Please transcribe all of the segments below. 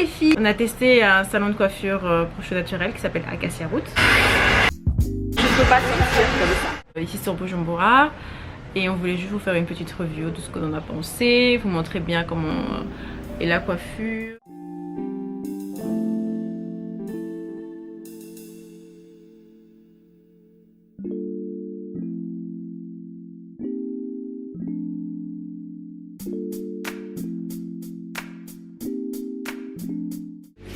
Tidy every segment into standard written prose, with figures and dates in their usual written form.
les filles. On a testé un salon de coiffure pour cheveux naturels qui s'appelle Acacia Root. Je ne peux pas sortir comme ça. Ici sur Bujumbura. Et on voulait juste vous faire une petite review de ce que l'on a pensé, vous montrer bien comment est la coiffure.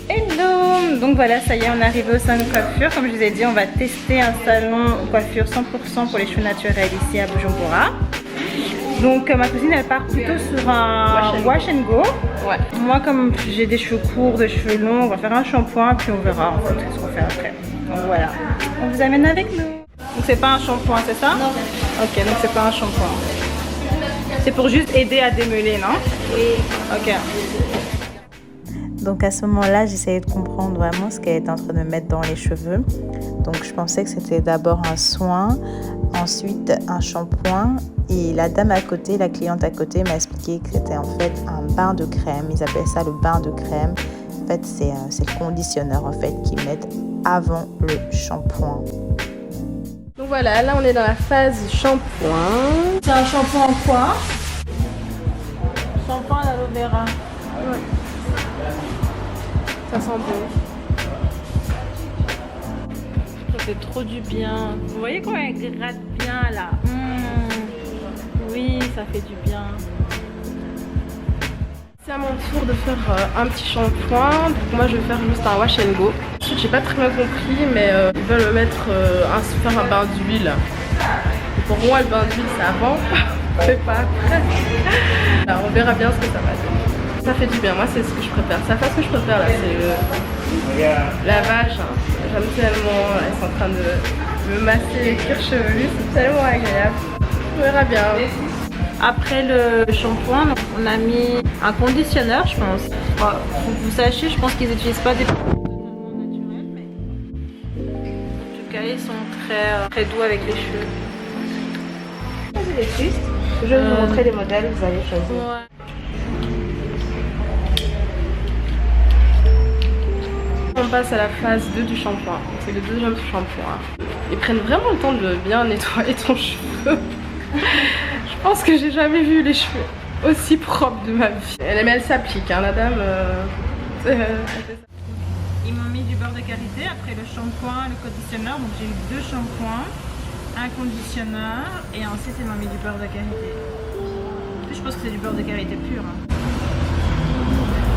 Hello! Donc voilà, ça y est, on est arrivé au salon de coiffure. Comme je vous ai dit, on va tester un salon de coiffure 100% pour les cheveux naturels ici à Bujumbura. Donc ma cousine elle part plutôt sur un wash and go. Ouais. Moi comme j'ai des cheveux courts, des cheveux longs, on va faire un shampoing puis on verra en fait ce qu'on fait après. Donc voilà, on vous amène avec nous. Donc c'est pas un shampoing, c'est ça? Non. Ok, donc c'est pas un shampoing. C'est pour juste aider à démêler, non? Oui. Ok. Donc à ce moment-là, j'essayais de comprendre vraiment ce qu'elle était en train de mettre dans les cheveux. Donc je pensais que c'était d'abord un soin, ensuite un shampoing. Et la dame à côté, la cliente à côté m'a expliqué que c'était en fait un bain de crème. Ils appellent ça le bain de crème. En fait, c'est le conditionneur en fait qu'ils mettent avant le shampoing. Donc voilà, là on est dans la phase shampoing. C'est un shampoing en quoi? Shampoing à l'aloe vera. Ouais. Ça sent bon. Ça fait trop du bien. Vous voyez quand elle gratte bien là? Oui, ça fait du bien. C'est à mon tour de faire un petit shampoing. Donc moi je vais faire juste un wash and go. Ensuite j'ai pas très bien compris mais ils veulent me mettre faire un bain d'huile. Pour moi le bain d'huile c'est avant, c'est pas après. Alors on verra bien ce que ça va donner. Ça fait du bien, moi c'est ce que je préfère. C'est la phase que je préfère là, c'est le lavage. J'aime tellement, elles sont en train de me masser les cuirs chevelus, c'est tellement agréable. On verra bien. Après le shampoing, on a mis un conditionneur, je pense. Pour que vous sachiez, je pense qu'ils n'utilisent pas des produits totalement naturels, mais en tout cas, ils sont très doux avec les cheveux. Je vais vous montrer les modèles, vous allez choisir. Ouais. On passe à la phase 2 du shampoing. C'est le deuxième shampoing. Ils prennent vraiment le temps de bien nettoyer ton cheveu. Je pense que j'ai jamais vu les cheveux aussi propres de ma vie. Elle s'applique, hein, la dame. Ils m'ont mis du beurre de karité après le shampoing, le conditionneur. Donc j'ai eu 2 shampoings, un conditionneur et ensuite ils m'ont mis du beurre de karité. En plus, je pense que c'est du beurre de karité pur. Hein.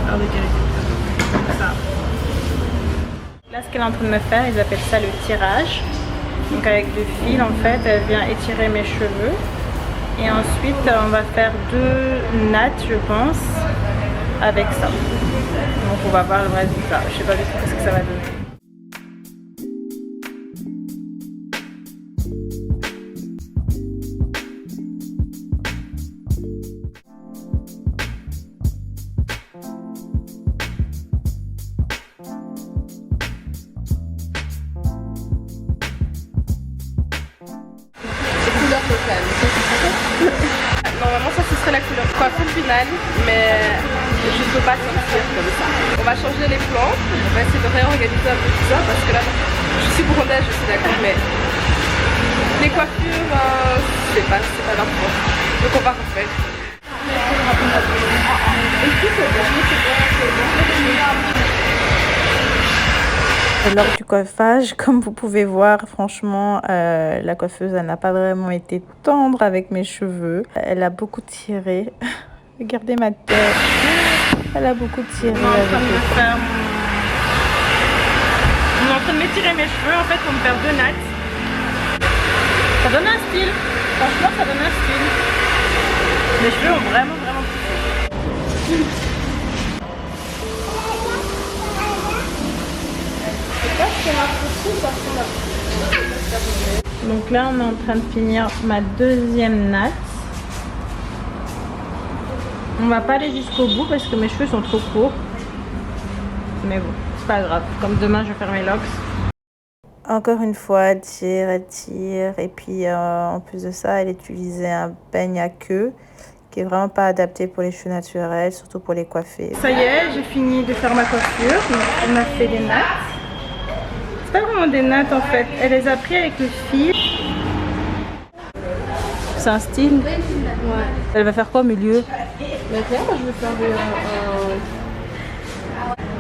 Beurre de karité pur. Comme ça. Là, ce qu'elle est en train de me faire, ils appellent ça le tirage. Donc avec du fil, en fait, elle vient étirer mes cheveux. Et ensuite, on va faire 2 nattes, je pense, avec ça. Donc on va voir le résultat. Je sais pas du tout ce que ça va donner. Normalement ça ce serait la couleur coiffure finale, mais je ne peux pas sortir comme ça. On va changer les plans, on va essayer de réorganiser un peu tout ça parce que là je suis burundaise, je suis d'accord, mais les coiffures c'est pas leur force. Donc on va refaire. Lors du coiffage, comme vous pouvez voir, franchement, la coiffeuse n'a pas vraiment été tendre avec mes cheveux. Elle a beaucoup tiré. Regardez ma tête. Elle a beaucoup tiré. On est en train de m'étirer mes cheveux en fait pour me faire 2 nattes. Ça donne un style. Franchement, ça donne un style. Mes cheveux ont vraiment poussé. Donc là on est en train de finir ma 2e natte. On va pas aller jusqu'au bout parce que mes cheveux sont trop courts. Mais bon, c'est pas grave. Comme demain je vais faire mes locks. Encore une fois, elle tire. Et puis en plus de ça, elle utilisait un peigne à queue qui est vraiment pas adapté pour les cheveux naturels, surtout pour les coiffer. Ça y est, j'ai fini de faire ma coiffure. On a fait des nattes. C'est pas vraiment des nattes en fait. Elle les a pris avec le fil. C'est un style. Ouais. Elle va faire quoi au milieu? Maintenant, moi je vais faire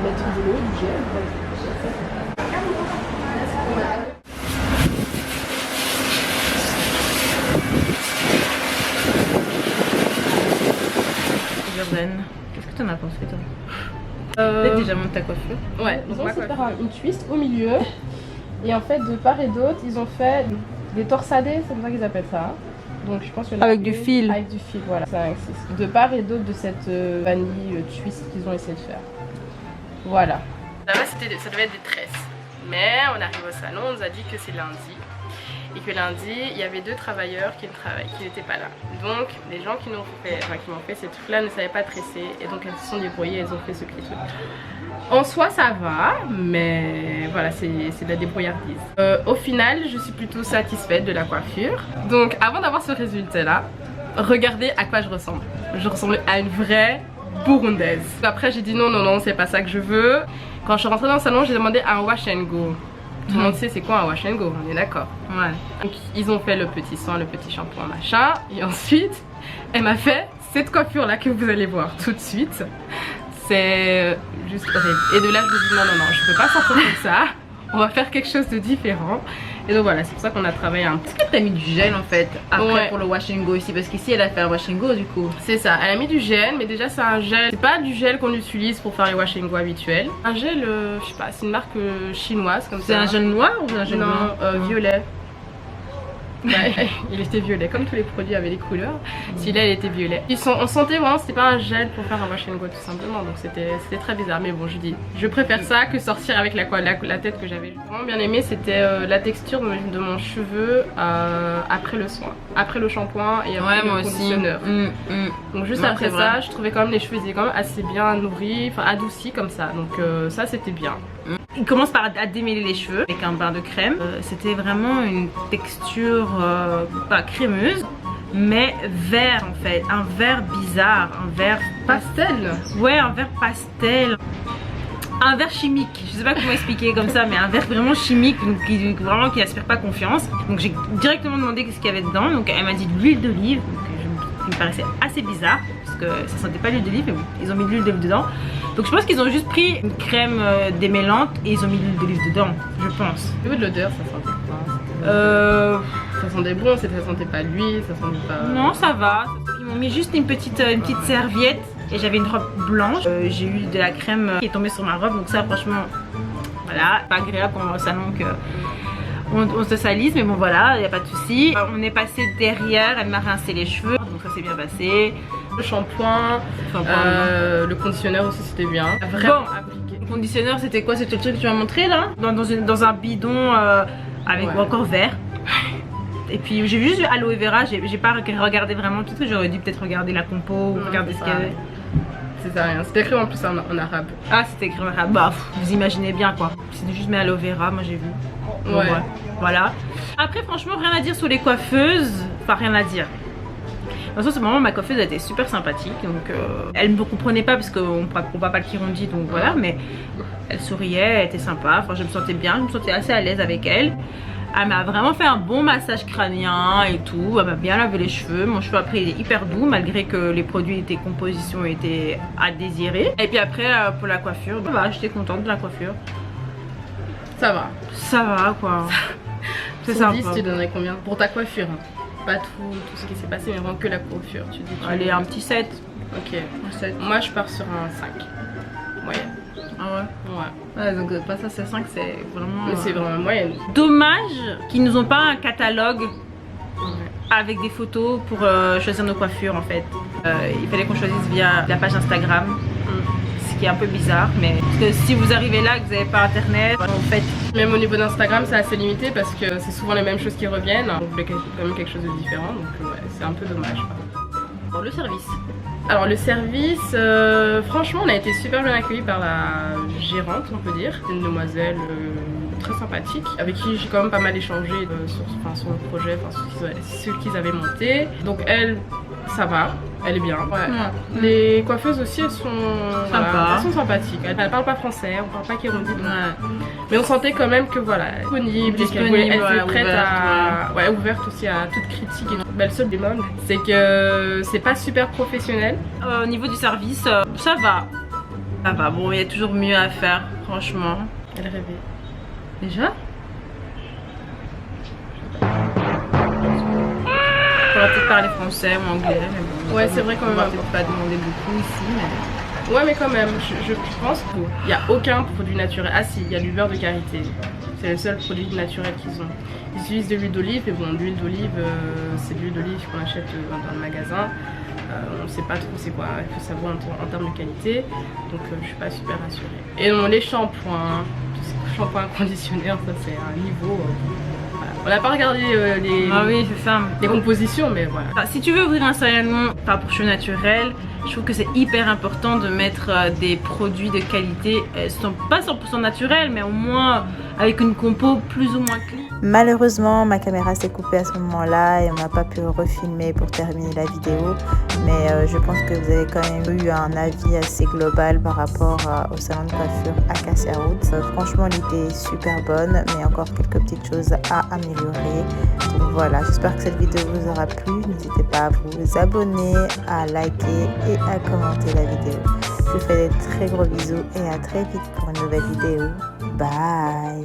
mettre de l'eau, du gel. Jordan, qu'est-ce que t'en as pensé toi? Peut-être déjà monté ta coiffure. Ouais, donc on va faire une twist au milieu. Et en fait, de part et d'autre, ils ont fait des torsadés, c'est comme ça qu'ils appellent ça. Donc je pense qu'il y en a Avec du fil. Avec du fil, voilà. 5, 6. De part et d'autre de cette vanille twist qu'ils ont essayé de faire. Voilà. Là-bas, ça devait être des tresses. Mais on arrive au salon, on nous a dit que c'est lundi. Et que lundi, il y avait 2 travailleurs qui n'étaient pas là. Donc, les gens qui m'ont fait ces trucs-là ne savaient pas tresser. Et donc, elles se sont débrouillées, elles ont fait ce petit truc. En soi, ça va, mais voilà, c'est de la débrouillardise. Au final, je suis plutôt satisfaite de la coiffure. Donc, avant d'avoir ce résultat-là, regardez à quoi je ressemble. Je ressemble à une vraie burundaise. Après, j'ai dit non, c'est pas ça que je veux. Quand je suis rentrée dans le salon, j'ai demandé un wash and go. Tout le monde sait c'est quoi un wash and go, on est d'accord. Ouais. Donc ils ont fait le petit soin, le petit shampoing, machin. Et ensuite, elle m'a fait cette coiffure là que vous allez voir tout de suite. C'est juste horrible. Et de là, je me dis non, je peux pas sortir comme ça. On va faire quelque chose de différent. Et donc voilà, c'est pour ça qu'on a travaillé un petit peu. Est-ce que t'as mis du gel en fait après Ouais. pour le wash and go ici? Parce qu'ici elle a fait un wash and go du coup. C'est ça, elle a mis du gel, mais déjà c'est un gel. C'est pas du gel qu'on utilise pour faire les wash and go habituels. Un gel, je sais pas, c'est une marque chinoise comme ça. C'est un gel noir ou un gel blanc? Violet. Ouais, il était violet, comme tous les produits avaient les couleurs. Celui-là il était violet. On sentait vraiment c'était pas un gel pour faire un wash and go tout simplement. Donc c'était très bizarre. Mais bon, je dis, je préfère ça que sortir avec la tête que j'avais. J'ai vraiment bien aimé, c'était la texture de mon cheveu après le soin, après le shampoing et après le conditionneur. Donc juste après ça, je trouvais quand même les cheveux étaient quand même assez bien nourris, enfin adoucis comme ça. Donc ça c'était bien. Il commence par démêler les cheveux avec un bain de crème. C'était vraiment une texture pas crémeuse, mais vert en fait. Un vert bizarre, un vert pastel. Ouais, un vert pastel. Un vert chimique, je sais pas comment expliquer comme ça, mais un vert vraiment chimique, donc qui n'inspire pas confiance. Donc j'ai directement demandé qu'est-ce qu'il y avait dedans. Donc elle m'a dit de l'huile d'olive, qui me paraissait assez bizarre parce que ça sentait pas l'huile d'olive, mais bon, ils ont mis de l'huile d'olive dedans. Donc je pense qu'ils ont juste pris une crème démêlante et ils ont mis de l'huile d'olive dedans, je pense. Au niveau de l'odeur, ça sentait quoi? Ça sentait bon, ça sentait pas l'huile, ça sentait pas... Non, ça va. Ils m'ont mis juste une petite serviette et j'avais une robe blanche. J'ai eu de la crème qui est tombée sur ma robe, donc ça franchement, voilà, pas agréable pendant le salon que on se salisse, mais bon voilà, il n'y a pas de souci. On est passé derrière, elle m'a rincé les cheveux, donc ça s'est bien passé. Le shampoing, le conditionneur aussi c'était bien. Vraiment appliqué. Le conditionneur c'était quoi? C'était le truc que tu m'as montré là dans un bidon avec encore vert. Et puis j'ai vu juste aloe vera, j'ai pas regardé vraiment tout ce que j'aurais dû peut-être regarder la compo ou regarder ce qu'il y avait. C'était rien, c'était écrit en plus en arabe. Ah c'était écrit en arabe, bah vous imaginez bien quoi. C'était juste mes aloe vera, moi j'ai vu. Ouais. Voilà. Après franchement rien à dire sur les coiffeuses, enfin rien à dire. En ce moment ma coiffeuse a été super sympathique, donc elle ne me comprenait pas parce qu'on ne voit pas le Kirundi, donc voilà, mais elle souriait, elle était sympa, enfin je me sentais bien, je me sentais assez à l'aise avec elle. Elle m'a vraiment fait un bon massage crânien et tout, elle m'a bien lavé les cheveux, mon cheveu après il est hyper doux malgré que les produits étaient compositions étaient à désirer. Et puis après pour la coiffure, bah, j'étais contente de la coiffure. Ça va. Ça va quoi. C'est ça. 10 tu donnerais combien? Pour ta coiffure hein. Pas tout ce qui s'est passé mais vraiment que la coiffure. Tu dis allez un petit 7. Ok. Un 7. Moi je pars sur un 5. Moyenne. Ah ouais? Ouais, donc pas ça c'est 5, c'est vraiment... Mais c'est vraiment moyenne. Dommage qu'ils nous ont pas un catalogue avec des photos pour choisir nos coiffures en fait. Il fallait qu'on choisisse via la page Instagram. Ce qui est un peu bizarre, mais parce que si vous arrivez là que vous n'avez pas internet, en fait. Même au niveau d'Instagram c'est assez limité parce que c'est souvent les mêmes choses qui reviennent. On voulait quand même quelque chose de différent, donc ouais, c'est un peu dommage. Pour le service. Alors le service, franchement on a été super bien accueillis par la gérante on peut dire. Une demoiselle très sympathique avec qui j'ai quand même pas mal échangé sur le projet, sur ce qu'ils avaient monté. Donc elle, ça va, elle est bien. Ouais. Ouais. Les coiffeuses aussi, elles sont, Sympa. elles sont sympathiques. Elles parlent pas français, on parle pas kirundi. Mais on sentait quand même que voilà, disponible, et qu'elle était prête ouverte aussi à toute critique. Mais le seul bémol, c'est que c'est pas super professionnel. Au niveau du service, ça va. Ça va, bon, il y a toujours mieux à faire, franchement. Elle rêvait. Déjà? On va peut-être parler français ou anglais, mais bon. Ouais, c'est vrai quand même. On va peut-être pas demander beaucoup ici, mais. Ouais, mais quand même, je pense qu'il n'y a aucun produit naturel. Ah si, il y a du beurre de karité. C'est le seul produit naturel qu'ils ont. Ils utilisent de l'huile d'olive, et bon, l'huile d'olive, c'est de l'huile d'olive qu'on achète dans le magasin. On ne sait pas trop c'est quoi, il faut savoir en termes de qualité. Donc je suis pas super rassurée. Et non, les shampoings, tout ce qui est shampoing conditionneur, ça c'est un niveau. Voilà. On n'a pas regardé les compositions, mais voilà. Enfin, si tu veux ouvrir un salon pour cheveux naturels, je trouve que c'est hyper important de mettre des produits de qualité. Elles sont pas 100% naturels, mais au moins avec une compo plus ou moins clean. Malheureusement, ma caméra s'est coupée à ce moment-là et on n'a pas pu refilmer pour terminer la vidéo. Mais je pense que vous avez quand même eu un avis assez global par rapport au salon de coiffure Acacia Roots. Franchement, l'idée est super bonne, mais encore quelques petites choses à améliorer. Donc voilà, j'espère que cette vidéo vous aura plu. N'hésitez pas à vous abonner, à liker et à commenter la vidéo. Je vous fais des très gros bisous et à très vite pour une nouvelle vidéo. Bye!